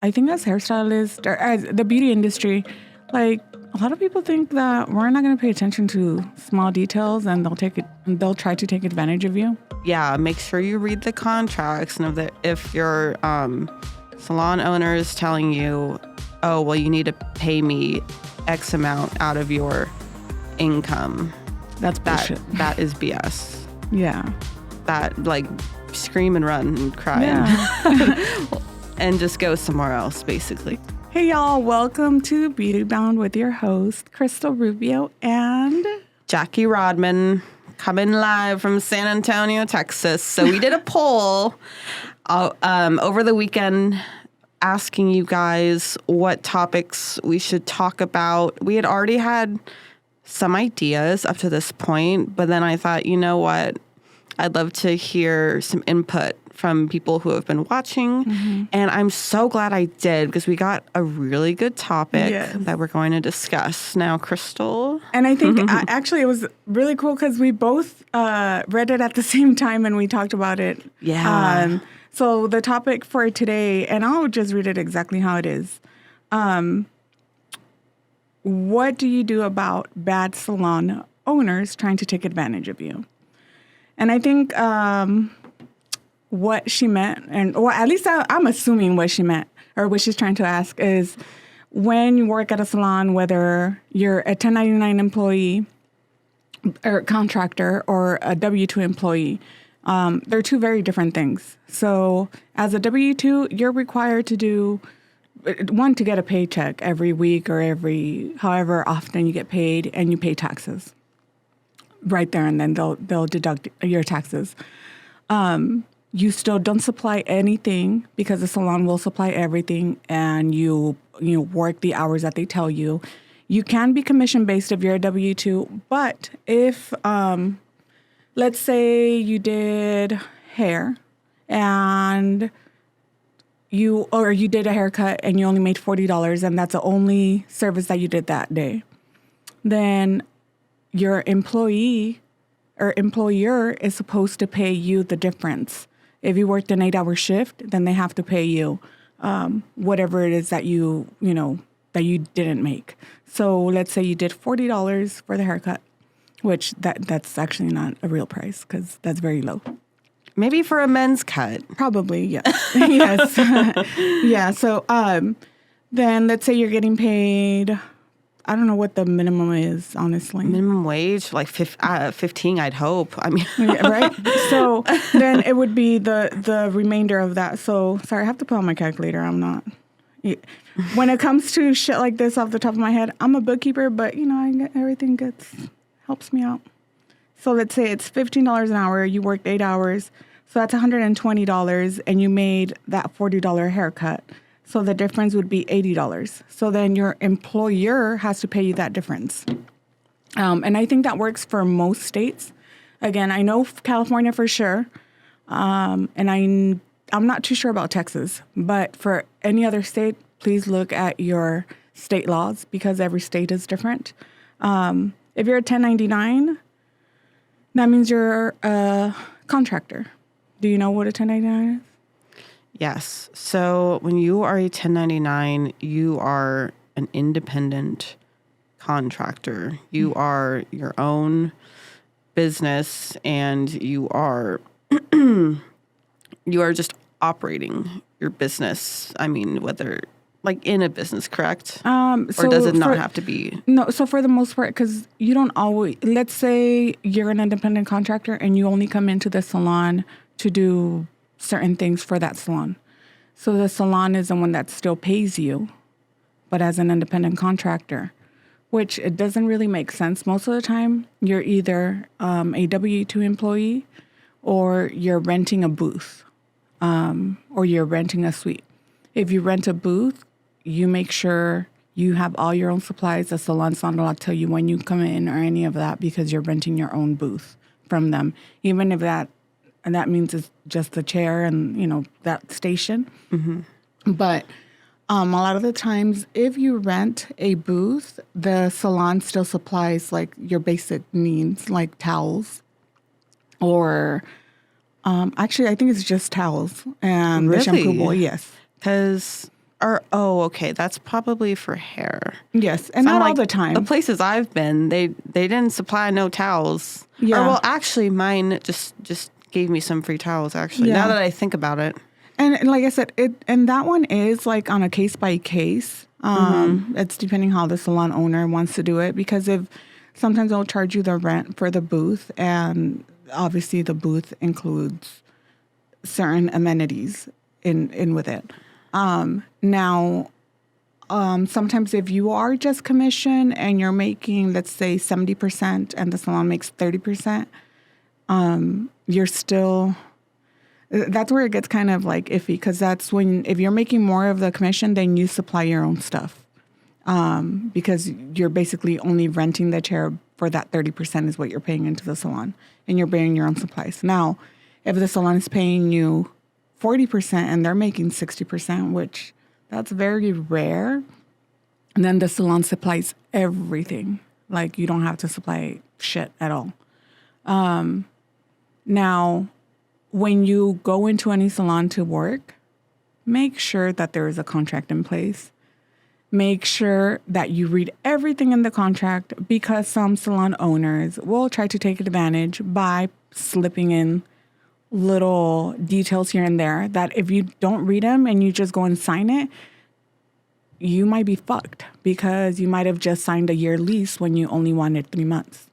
I think as hairstylists or as the beauty industry, like a lot of people think that we're not going to pay attention to small details and they'll try to take advantage of you. Yeah, make sure you read the contracts, and if your salon owner is telling you, oh, well, you need to pay me X amount out of your income. That's bullshit. That is BS. Yeah. That, like, scream and run and cry. Yeah. And just go somewhere else, basically. Hey, y'all. Welcome to Beauty Bound with your host, Crystal Rubio and Jackie Rodman, coming live from San Antonio, Texas. So we did a poll over the weekend asking you guys what topics we should talk about. We had already had some ideas up to this point, but then I thought, you know what? I'd love to hear some input from people who have been watching. Mm-hmm. And I'm so glad I did, because we got a really good topic that we're going to discuss now, Crystal. And I think actually it was really cool because we both read it at the same time and we talked about it. Yeah. So the topic for today, and I'll just read it exactly how it is. What do you do about bad salon owners trying to take advantage of you? And I think what she meant, or at least I'm assuming what she meant, or what she's trying to ask is, when you work at a salon, whether you're a 1099 employee or contractor or a W-2 employee, they're two very different things. So as a W-2, you're required to do, one, to get a paycheck every week or however often you get paid, and you pay taxes right there, and then they'll deduct your taxes. You still don't supply anything because the salon will supply everything, and you work the hours that they tell you. You can be commission-based if you're a W-2, but if, let's say you did hair and you did a haircut and you only made $40 and that's the only service that you did that day, then your employee or employer is supposed to pay you the difference. If you worked an 8-hour shift, then they have to pay you whatever it is that you didn't make. So let's say you did $40 for the haircut, which that's actually not a real price because that's very low. Maybe for a men's cut. Probably, yes. Yes. Yeah, so then let's say you're getting paid, I don't know what the minimum is, honestly. Minimum wage, like 15, I'd hope. I mean, yeah, right? So then it would be the remainder of that. So, sorry, I have to put on my calculator. I'm not. When it comes to shit like this off the top of my head, I'm a bookkeeper, but, everything helps me out. So let's say it's $15 an hour. You worked 8 hours. So that's $120, and you made that $40 haircut. So the difference would be $80. So then your employer has to pay you that difference. And I think that works for most states. Again, I know California for sure. And I'm not too sure about Texas. But for any other state, please look at your state laws because every state is different. If you're a 1099, that means you're a contractor. Do you know what a 1099 is? Yes. So when you are a 1099, you are an independent contractor. You are your own business, and you are just operating your business. I mean, whether like in a business, correct? Or does it not have to be? No. So for the most part, because you don't always. Let's say you're an independent contractor and you only come into the salon to do certain things for that salon. So the salon is the one that still pays you, but as an independent contractor, which it doesn't really make sense. Most of the time, you're either a W-2 employee or you're renting a booth or you're renting a suite. If you rent a booth, you make sure you have all your own supplies. The salon's not allowed to tell you when you come in or any of that because you're renting your own booth from them, even if that means it's just the chair and, that station. Mm-hmm. But a lot of the times, if you rent a booth, the salon still supplies, like, your basic needs, like towels or actually, I think it's just towels and Really? the shampoo bowl, yes. Because Okay, that's probably for hair. Yes, and So I'm not all like, the time. The places I've been, they didn't supply no towels. Yeah. Or, well, actually, mine just gave me some free towels, actually, Yeah. now that I think about it. And like I said, and that one is like on a case by case. It's depending how the salon owner wants to do it, because if sometimes they'll charge you the rent for the booth, and obviously the booth includes certain amenities in with it. Now, sometimes if you are just commission and you're making, let's say 70% and the salon makes 30%, you're still, that's where it gets kind of like iffy, because that's when, if you're making more of the commission, then you supply your own stuff. Because you're basically only renting the chair for that 30% is what you're paying into the salon, and you're bringing your own supplies. Now, if the salon is paying you 40% and they're making 60%, which that's very rare, and then the salon supplies everything. Like, you don't have to supply shit at all. Now, when you go into any salon to work, make sure that there is a contract in place. Make sure that you read everything in the contract, because some salon owners will try to take advantage by slipping in little details here and there that if you don't read them and you just go and sign it, you might be fucked, because you might have just signed a year lease when you only wanted 3 months.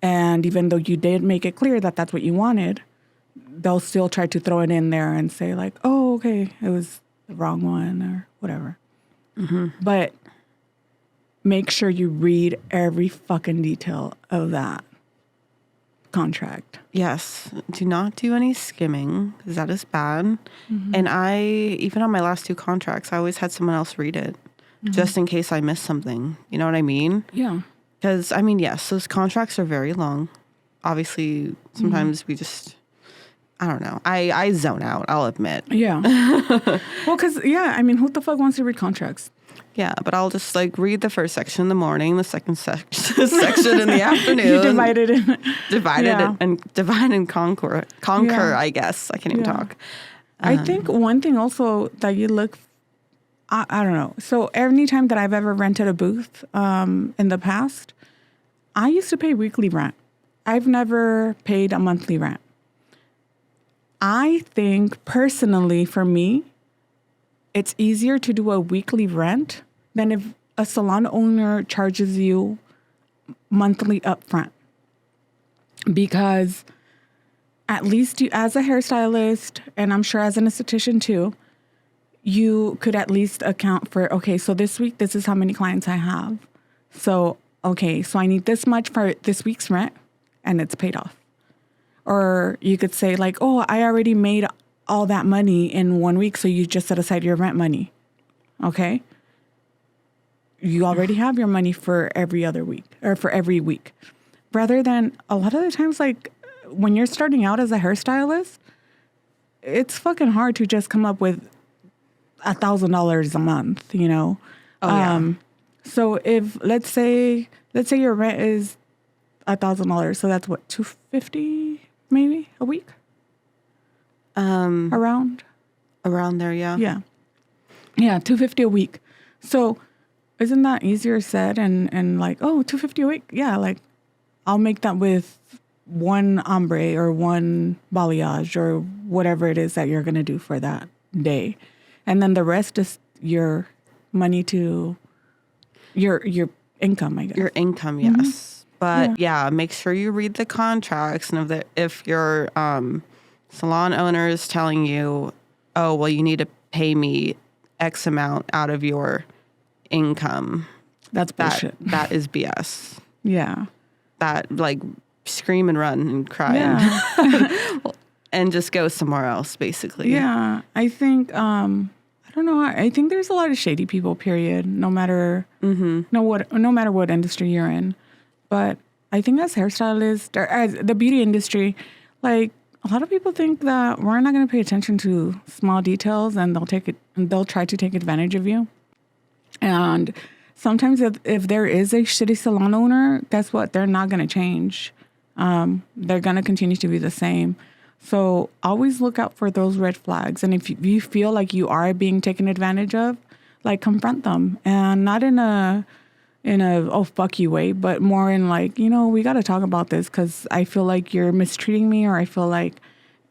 And even though you did make it clear that that's what you wanted, they'll still try to throw it in there and say like, oh, okay, it was the wrong one or whatever. But make sure you read every fucking detail of that contract. Yes. Do not do any skimming, because that is bad. And even on my last 2 contracts, I always had someone else read it just in case I missed something. You know what I mean? Yeah. Because, I mean, yes, those contracts are very long. Obviously, sometimes we just, I don't know. I zone out, I'll admit. Yeah. Well, because, yeah, I mean, who the fuck wants to read contracts? Yeah, but I'll just like read the first section in the morning, the second section in the afternoon. You divided it. Divide and conquer, I guess. I can't even talk. I think one thing also that you look, I don't know. So anytime that I've ever rented a booth in the past, I used to pay weekly rent. I've never paid a monthly rent. I think personally for me, it's easier to do a weekly rent than if a salon owner charges you monthly upfront. Because at least you, as a hairstylist, and I'm sure as an esthetician too, you could at least account for, okay, so this week, this is how many clients I have. So, okay, so I need this much for this week's rent, and it's paid off. Or you could say like, oh, I already made all that money in 1 week, so you just set aside your rent money. Okay? You already have your money for every other week, or for every week. Rather than, a lot of the times, like, when you're starting out as a hairstylist, it's fucking hard to just come up with $1,000 a month, you know? So if, let's say your rent is $1,000, so that's what, $250 maybe a week? Around there, yeah. Yeah, $250 a week. So isn't that easier said and like, oh, $250 a week? Yeah, like I'll make that with one ombre or one balayage or whatever it is that you're gonna do for that day, and then the rest is your money to your income, I guess. Your income, yes. But yeah, make sure you read the contracts, and if your salon owner is telling you, oh, well, you need to pay me X amount out of your income. That's bullshit. That is BS. Yeah. That, like, scream and run and cry and just go somewhere else, basically. Yeah. I think, I don't know. I think there's a lot of shady people, period, no matter no matter what industry you're in. But I think as hairstylists, or as the beauty industry, like, a lot of people think that we're not going to pay attention to small details, and they'll try to take advantage of you. And sometimes if there is a shitty salon owner, guess what? They're not going to change. They're going to continue to be the same. So always look out for those red flags. And if you feel like you are being taken advantage of, like confront them, and not in a oh fuck you way, but more in like, we got to talk about this because I feel like you're mistreating me, or I feel like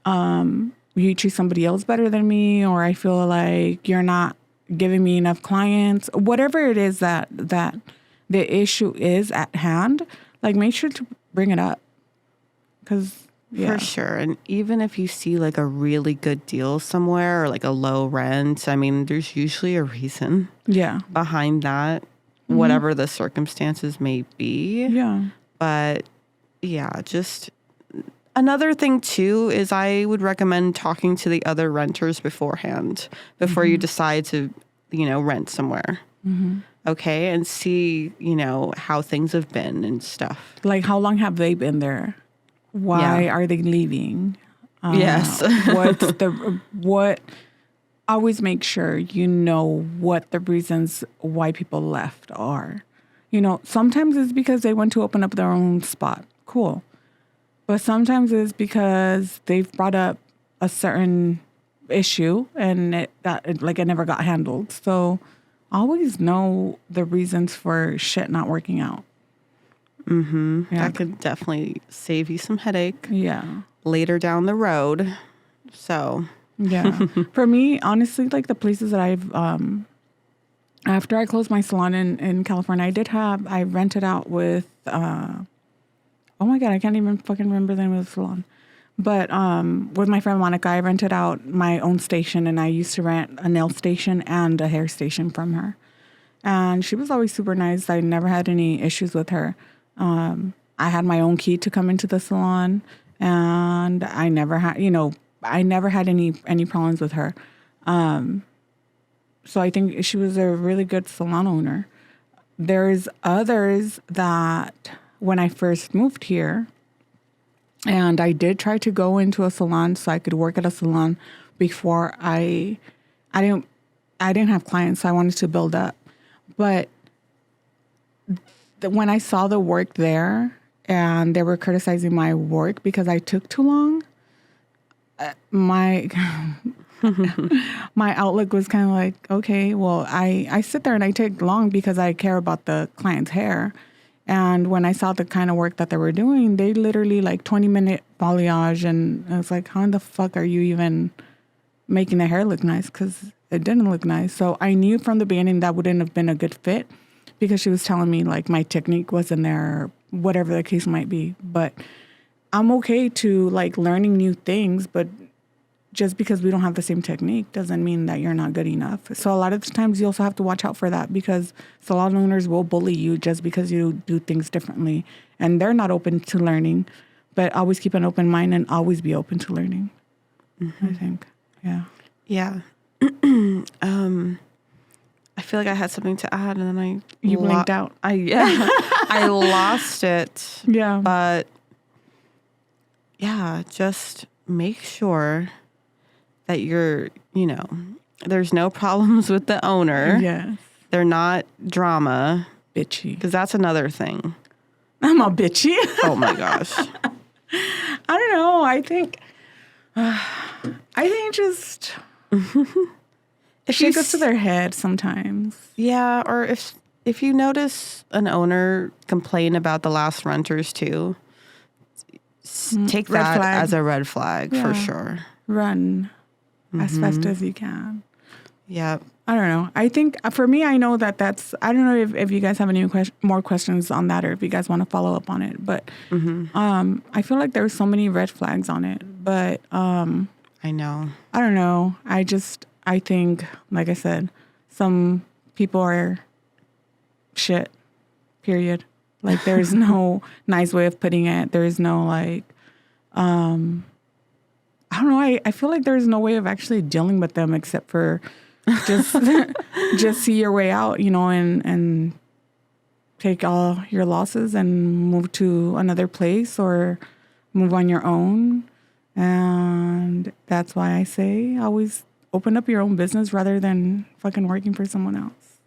you treat somebody else better than me, or I feel like you're not giving me enough clients. Whatever it is that the issue is at hand, like make sure to bring it up. Because For sure. And even if you see like a really good deal somewhere or like a low rent, I mean, there's usually a reason behind that, whatever the circumstances may be. Yeah. But yeah, just another thing too is I would recommend talking to the other renters beforehand, before you decide to, rent somewhere. Okay. And see, how things have been and stuff. Like, how long have they been there? Why are they leaving? Yes. Always make sure you know what the reasons why people left are. Sometimes it's because they went to open up their own spot. Cool. But sometimes it's because they've brought up a certain issue and it never got handled. So always know the reasons for shit not working out. Yeah. That could definitely save you some headache. Yeah. Later down the road. So. Yeah. For me, honestly, like the places that I've, after I closed my salon in California, I rented out with, oh my God, I can't even fucking remember the name of the salon. But with my friend Monica, I rented out my own station, and I used to rent a nail station and a hair station from her. And she was always super nice. I never had any issues with her. I had my own key to come into the salon, and I never had any problems with her. So I think she was a really good salon owner. There's others that when I first moved here, and I did try to go into a salon so I could work at a salon before I didn't have clients, so I wanted to build up. But when I saw the work there and they were criticizing my work because I took too long, my outlook was kind of like, okay, well, I sit there and I take long because I care about the client's hair. And when I saw the kind of work that they were doing, they literally like 20-minute balayage. And I was like, how in the fuck are you even making the hair look nice? Because it didn't look nice. So I knew from the beginning that wouldn't have been a good fit, because she was telling me like my technique wasn't there, or whatever the case might be. But I'm okay to like learning new things, but just because we don't have the same technique doesn't mean that you're not good enough. So a lot of the times you also have to watch out for that, because salon owners will bully you just because you do things differently, and they're not open to learning. But always keep an open mind and always be open to learning. I think. Yeah. Yeah. I feel like I had something to add, and then you blinked out. I lost it. Yeah. But yeah, just make sure that you're, there's no problems with the owner. Yes. They're not drama. Bitchy. Because that's another thing. I'm all bitchy. Oh my gosh. I don't know. I think just if it goes to their head sometimes. Yeah, or if you notice an owner complain about the last renters too, take that as a red flag for sure. Run as fast as you can. Yeah. I don't know. I think for me, I know that's, I don't know if you guys have any more questions on that, or if you guys want to follow up on it. But I feel like there's so many red flags on it. But I know. I don't know. I think, like I said, some people are shit, period. Like, there's no nice way of putting it. There's no, like, I don't know. I feel like there's no way of actually dealing with them except for just see your way out, and take all your losses and move to another place or move on your own. And that's why I say always open up your own business rather than fucking working for someone else.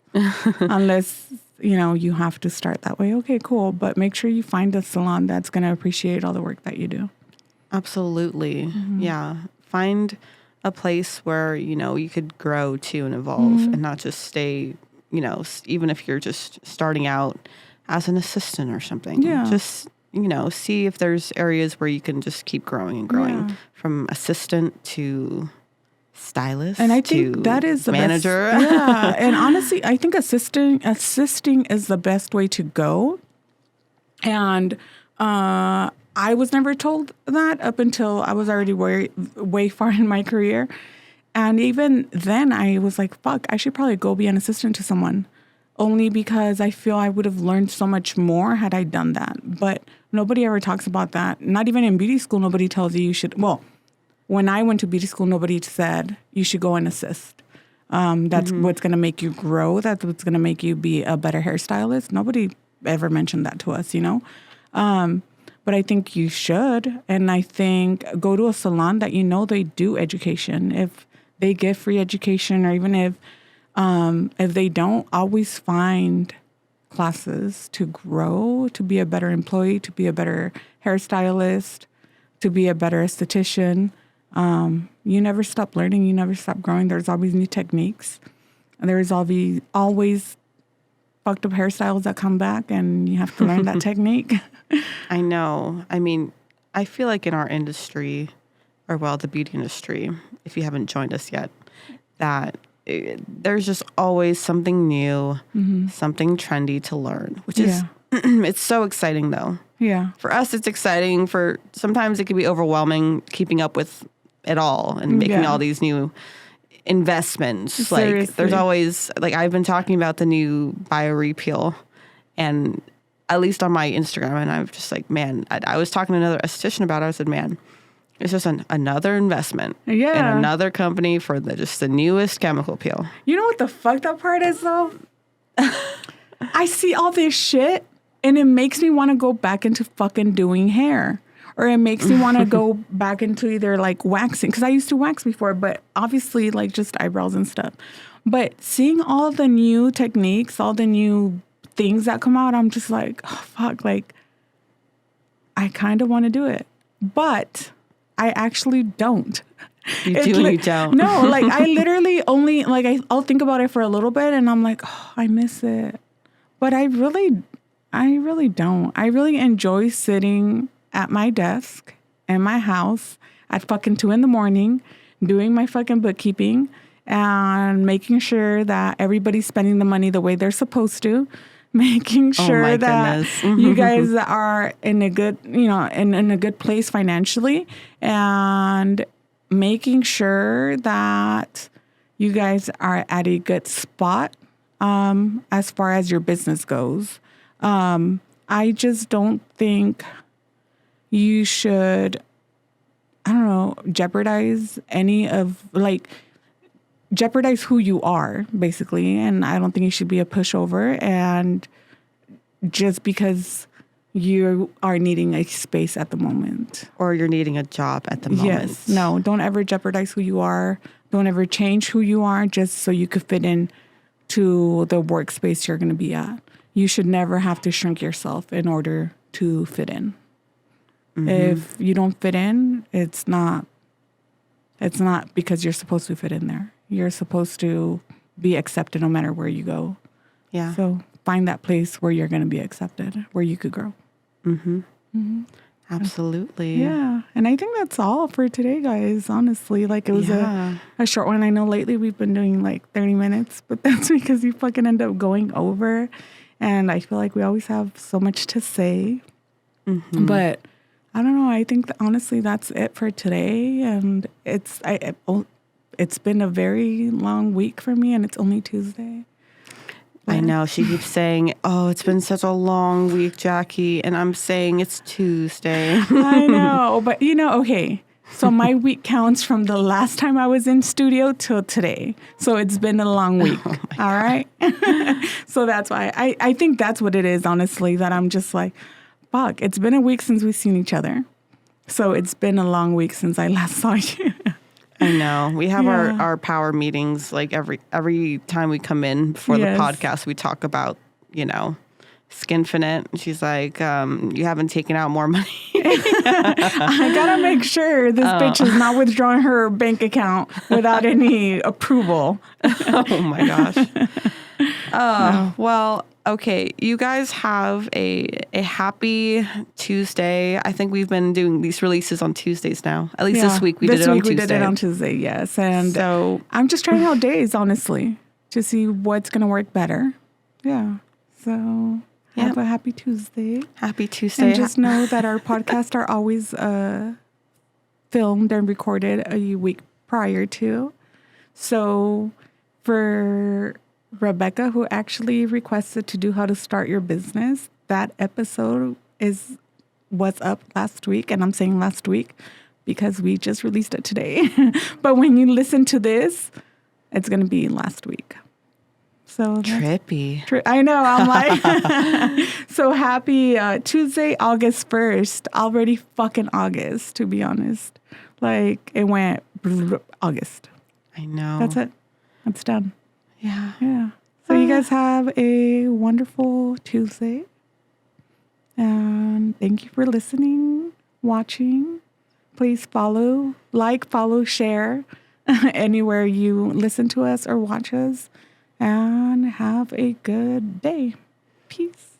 Unless, you have to start that way. Okay, cool. But make sure you find a salon that's going to appreciate all the work that you do. Absolutely. Mm-hmm. Yeah. Find a place where, you could grow to and evolve and not just stay, even if you're just starting out as an assistant or something. Yeah. Just, see if there's areas where you can just keep growing and growing from assistant to stylist, and I to think that is the manager. Best. Yeah, and honestly, I think assisting is the best way to go. And I was never told that up until I was already way far in my career. And even then, I was like, "Fuck, I should probably go be an assistant to someone," only because I feel I would have learned so much more had I done that. But nobody ever talks about that. Not even in beauty school, nobody tells you should. Well, when I went to beauty school, nobody said you should go and assist. That's what's going to make you grow. That's what's going to make you be a better hairstylist. Nobody ever mentioned that to us, But I think you should. And I think go to a salon that they do education. If they give free education, or even if they don't, always find classes to grow, to be a better employee, to be a better hairstylist, to be a better esthetician. You never stop learning. You never stop growing. There's always new techniques. There's always fucked up hairstyles that come back, and you have to learn that technique. I know. I mean, I feel like in our industry, or the beauty industry, if you haven't joined us yet, that there's just always something new, something trendy to learn, which is, it's so exciting though. Yeah. For us, it's exciting. Sometimes it can be overwhelming keeping up with it all and making all these new investments. Seriously. Like there's always, I've been talking about the new bio-repeal, and at least on my Instagram, and I'm just like, man, I was talking to another esthetician about it. I said, man, it's just another investment in another company for the newest chemical peel. You know what the fucked up part is though? I see all this shit, and it makes me want to go back into fucking doing hair. Or it makes me want to go back into either waxing, because I used to wax before, but obviously just eyebrows and stuff. But seeing all the new techniques, all the new things that come out, I'm just like, oh, fuck, I kind of want to do it. But I actually don't. You do and you don't. No, I literally only, I'll think about it for a little bit, and I'm like, oh, I miss it. But I really don't. I really enjoy sitting at my desk in my house at fucking 2 a.m, doing my fucking bookkeeping and making sure that everybody's spending the money the way they're supposed to, making sure that you guys are in a good, in a good place financially, and making sure that you guys are at a good spot as far as your business goes. I just don't think you should, jeopardize jeopardize who you are, basically. And I don't think you should be a pushover. And just because you are needing a space at the moment. Or you're needing a job at the moment. Yes. No, don't ever jeopardize who you are. Don't ever change who you are just so you could fit in to the workspace you're going to be at. You should never have to shrink yourself in order to fit in. If you don't fit in, it's not because you're supposed to fit in there. You're supposed to be accepted no matter where you go. Yeah. So find that place where you're going to be accepted, where you could grow. Absolutely. Yeah. And I think that's all for today, guys. Honestly, it was a short one. I know lately we've been doing 30 minutes, but that's because you fucking end up going over. And I feel like we always have so much to say. But I don't know. I think honestly that's it for today. And it's been a very long week for me, and it's only Tuesday. I know. She keeps saying, oh, it's been such a long week, Jackie. And I'm saying it's Tuesday. I know. But, okay. So my week counts from the last time I was in studio till today. So it's been a long week. Oh all right? So that's why. I think that's what it is, honestly, that I'm just like, fuck, it's been a week since we've seen each other. So it's been a long week since I last saw you. I know. We have our power meetings every time we come in for the podcast. We talk about, Skinfinite. She's like, you haven't taken out more money. I gotta make sure this bitch is not withdrawing her bank account without any approval. Oh my gosh. Well, okay. You guys have a happy Tuesday. I think we've been doing these releases on Tuesdays now. At least this week we did it on Tuesday. We did it on Tuesday, yes. And so I'm just trying out days, honestly, to see what's gonna work better. Yeah. So have a happy Tuesday. Happy Tuesday. And just know that our podcasts are always filmed and recorded a week prior to. So for Rebecca, who actually requested to do how to start your business, that episode was up last week. And I'm saying last week because we just released it today. But when you listen to this, it's going to be last week. So trippy. I know. I'm like, so happy Tuesday, August 1st. Already fucking August, to be honest. Like, it went August. I know. That's it. It's done. Yeah. Yeah. So you guys have a wonderful Tuesday. And thank you for listening, watching. Please follow, share anywhere you listen to us or watch us. And have a good day. Peace.